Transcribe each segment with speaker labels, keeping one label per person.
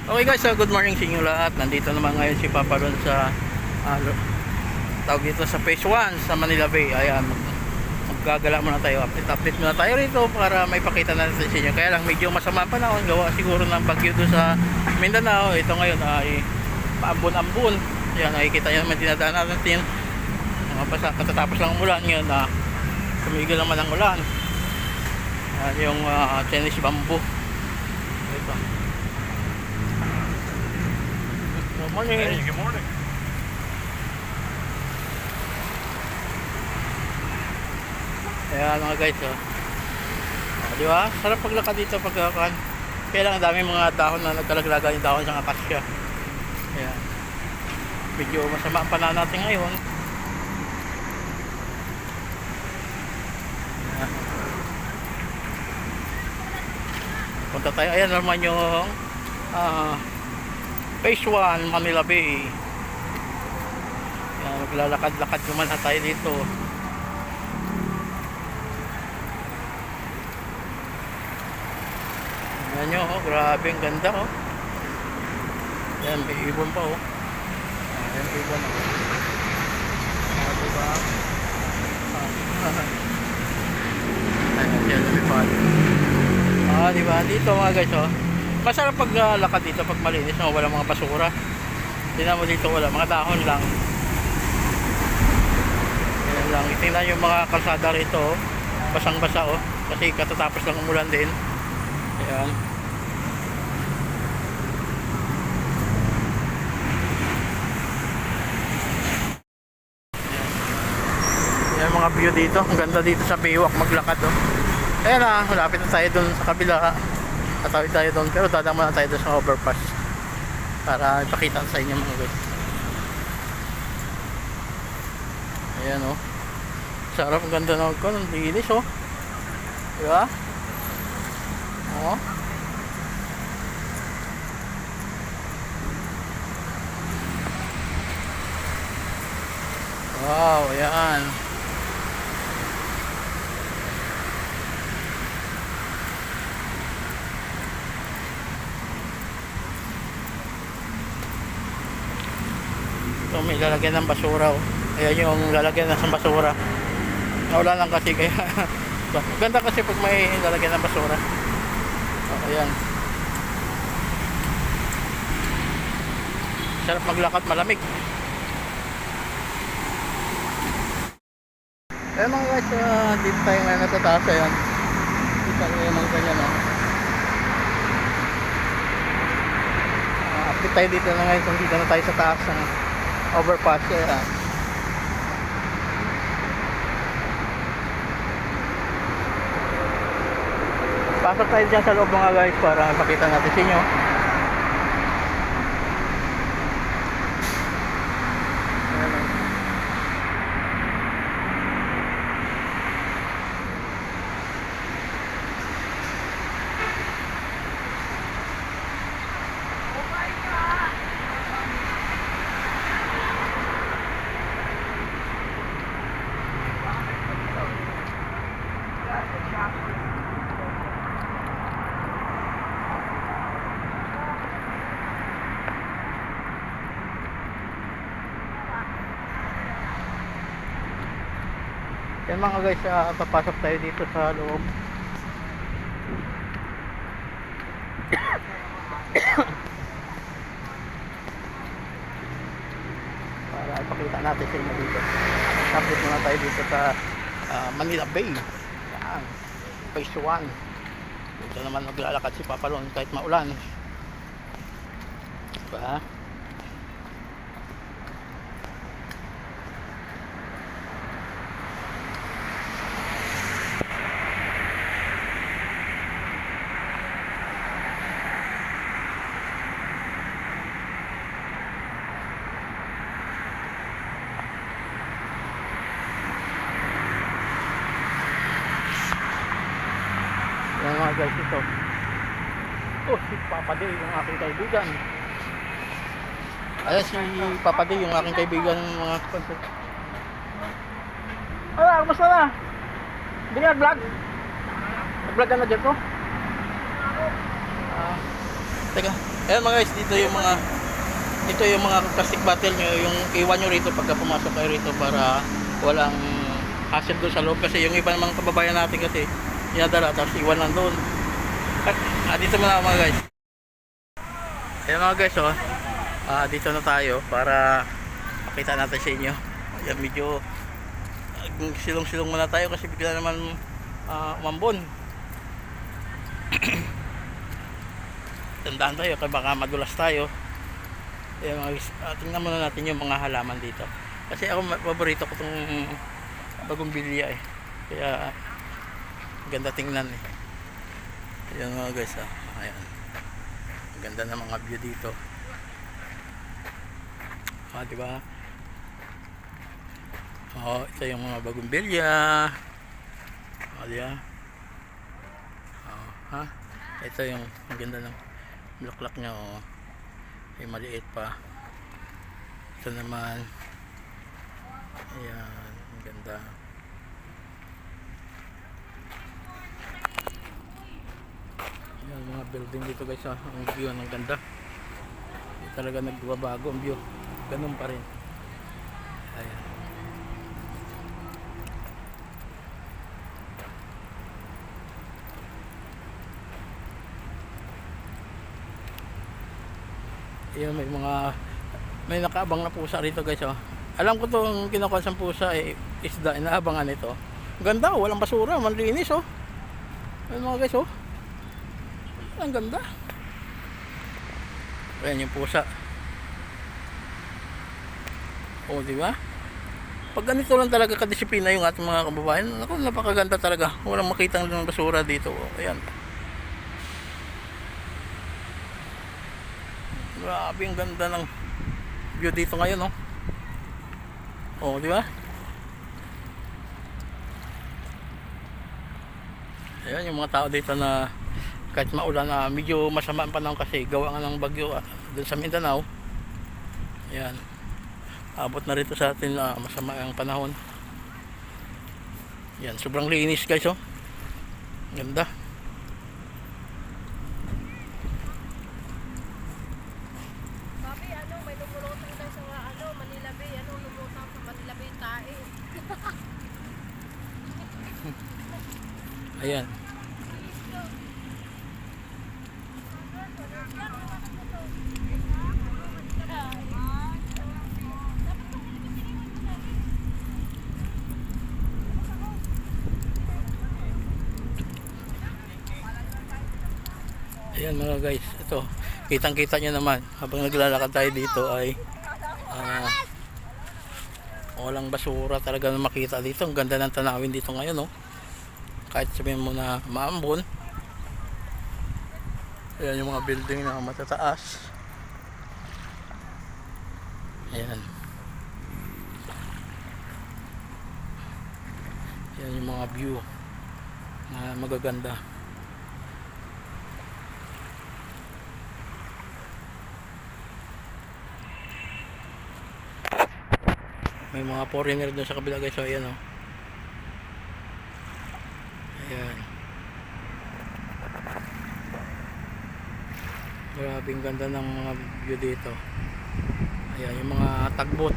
Speaker 1: Okay guys, good morning sa inyo lahat. Nandito naman ngayon si Papa Ron sa tawag dito sa phase 1 sa Manila Bay. Ayan, maggagala muna tayo, update muna tayo rito para may pakita natin sa inyo. Kaya lang medyo masama pa na ako, gawa siguro ng bagyo doon sa Mindanao. Ito ngayon ay paambon-ambon. Ayan, nakikita nyo naman, dinadaan natin katatapos lang umulan ngayon na tumigil naman ang ulan. Yung Chinese bamboo ito. Good morning.
Speaker 2: Hey, good morning.
Speaker 1: Ayan mga guys, di ba? Sarap paglakad dito pagkakan. Kaya lang ang dami mga dahon na nagkalaglaga yung dahon ng akasya. Ayan. Medyo masama ang panahon natin ngayon. Ayan. Punta tayo. Ayan naman yung phase 1 Manila Bay. Ayan, maglalakad-lakad naman na tayo dito. Ayan nyo, grabe ang ganda oh. Ayan, may ibon pa oh. Ayan, ibon oh. Diba? Ayan, dyan lumipad. Diba? Dito mga guys oh. Masarap paglakad dito pag malinis no? Wala mga basura. Tingnan mo dito, wala mga dahon lang. Ayan lang, tingnan yung mga kalsada rito oh. Basang basa oh. Kasi katatapos lang umulan din. Ayan. Ayan mga view dito. Ang ganda dito sa Baywalk maglakad oh. Ayan na, malapit na tayo dun sa kabila. Tatawid tayo doon, pero dadang muna tayo doon sa overpass para ipakita sa inyo mga guys. Ayan oh. Sarap, ang ganda ng ko, ang linis oh. Diba? Oh. Wow, ayan. So may lalagyan ng basura oh. Ayan yung lalagyan ng basura. Nawala lang kasi kaya ganda kasi pag may lalagyan ng basura. Ayan. Sarap maglakad, malamig. Ayan mga guys, dito tayo ngayon natataas. Ayan. Dito tayo mga ganyan oh. Update tayo dito na ngayon. Dito na tayo sa taas ng overpass. Ayan. Pasok tayo dyan sa loob mga guys para ipakita natin sa inyo. Yan mga guys, papasok tayo dito sa loob. Para ipakita natin sa inyo dito. Update muna tayo dito sa Manila Bay. Yan, phase 1. Dito naman maglalakad si Papa Ron kahit maulan. Diba? Yan mga guys, ito. Oh, si Papa Day, yung aking kaibigan. Ayan si Papa Day, yung aking kaibigan mga sponsor. Ala, kumusta na? Hindi nga vlog? Nag-vlog ka na dyan ko? Teka. Ayan mga guys, dito yung mga plastic bottle nyo, yung iwan nyo rito pagka pumasok kayo rito para walang hassle doon sa loob. Kasi yung iba ng mga kababayan natin kasi inadala tapos iwan lang doon. At dito muna mga guys. Ayan mga guys, oh. Dito na tayo para makita natin sa inyo. Ayan, medyo silong-silong muna tayo kasi bigla naman umambon. Tandaan tayo kaya baka madulas tayo. Ayan, tingnan muna natin yung mga halaman dito kasi ako paborito ko itong bagumbilya eh, kaya ganda tingnan eh. Ayan mga guys, ayan, ganda ng mga view dito, diba? Ito yung mga bagumbilya, diba? Ito yung ang ganda ng bulaklak nya, ay maliit pa. Ito naman, ayan, ang ganda. Ayan, mga building dito guys, ang view, ang ganda. Hindi talaga nagbabago ang view, ganun pa rin. Ayan. Ayan, may nakaabang na pusa rito guys, Alam ko itong kinukuha sa pusa eh, isda, inaabangan ito. Ganda, walang basura, manlinis Ayan mga guys, ang ganda. Ayan yung pusa. Diba? Pag ganito lang talaga kadisiplina yung ating mga kababayan, ako, napakaganda talaga. Walang makitang basura dito. Ayan. Grabe, ang ganda ng view dito ngayon, di ba? Ayan yung mga tao dito na kahit maulan na medyo masama ang panahon kasi gawa nga ng bagyo doon sa Mindanao. Ayan. Abot na rito sa atin na masama ang panahon. Ayan, sobrang linis guys, ganda. Ayan. Ayan mga guys, ito kitang-kita nyo naman habang naglalakad tayo dito ay walang basura talaga na makita dito. Ang ganda ng tanawin dito ngayon, kahit sabihin mo na maambon. Ayan yung mga building na matataas. Ayan. Ayan yung mga view na magaganda. May mga foreigner doon sa kabila guys, ayan ayan, grabing ganda ng mga view dito. Ayan yung mga tagbot.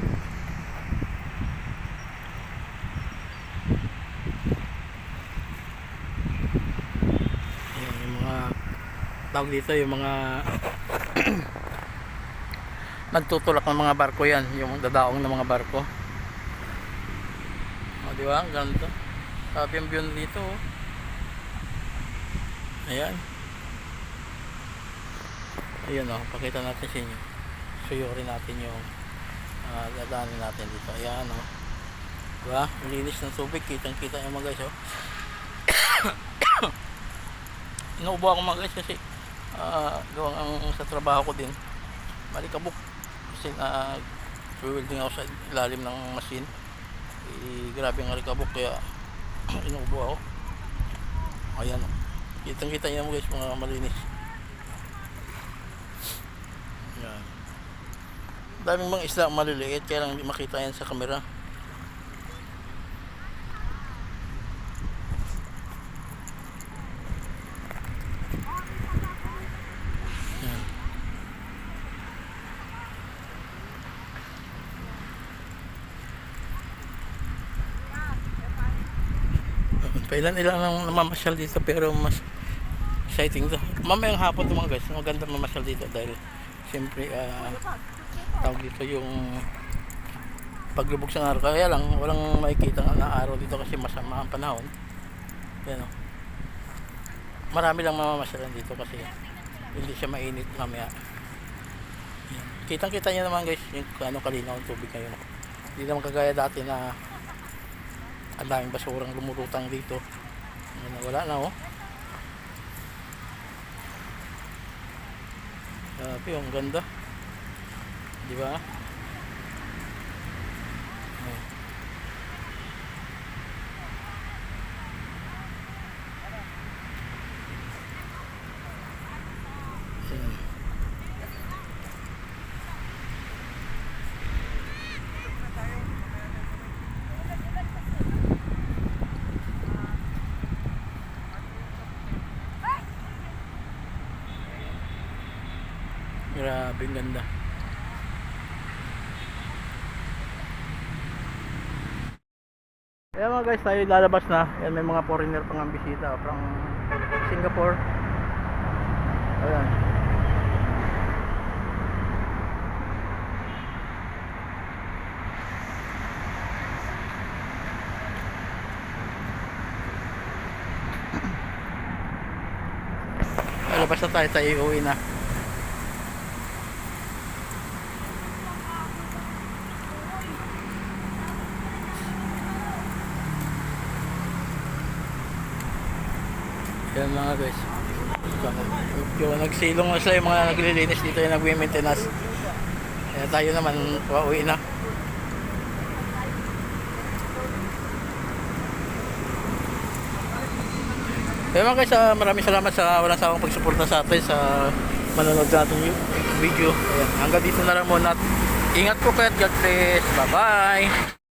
Speaker 1: Ayan yung mga tawag dito, yung mga nagtutulak ng mga barko, yan yung dadaong ng mga barko. Diba? Ang ganda. Sabi ang view dito. Ayan. Ayan pakita natin sa inyo. Suyurin natin yung dadaanin natin dito. Ayan diba? Linis ng tubig. Kitang kita yung mga guys Inuubo ako mga guys kasi gawang sa trabaho ko din malikabok kasi welding ako sa ilalim ng machine. Grabe ang alikabok kaya inuubo ako. Ayan kitang kita nyo guys, mga malinis. Ayan, daming mga isla maliliit kaya lang hindi makita yan sa camera. Ayan. Pailan-ilan ang namamasyal dito pero mas exciting to. Mamayang hapon to mga guys, maganda mamasyal dito dahil siyempre tawag dito yung paglubog sa araw. Kaya lang walang makikita na araw dito kasi masama ang panahon. Yan o. Marami lang mamamasyalan dito kasi hindi siya mainit mamaya. Yan. Kitang-kita niyo naman guys yung ano kalinaw ang tubig ngayon. Hindi naman kagaya dati na ang daming basurang lumulutang dito. Wala na oh. Grabe, ang ganda. Di ba? Grabe, ang ganda. Kaya mga guys, tayo lalabas na. Yan, may mga foreigner pang ang bisita from Singapore. Ayan. Lalabas na tayo, tayo uwi na. Yan mga guys. Yung nagsilong na sila yung mga naglilinis dito yung nagwi-maintenance. Kaya tayo naman pauwi na. Kaya mga guys, maraming salamat sa walang sawang pagsuporta sa atin sa manonood sa ating video. Ayan, hanggang dito na lang muna. Ingat po kayo at God bless. Bye bye.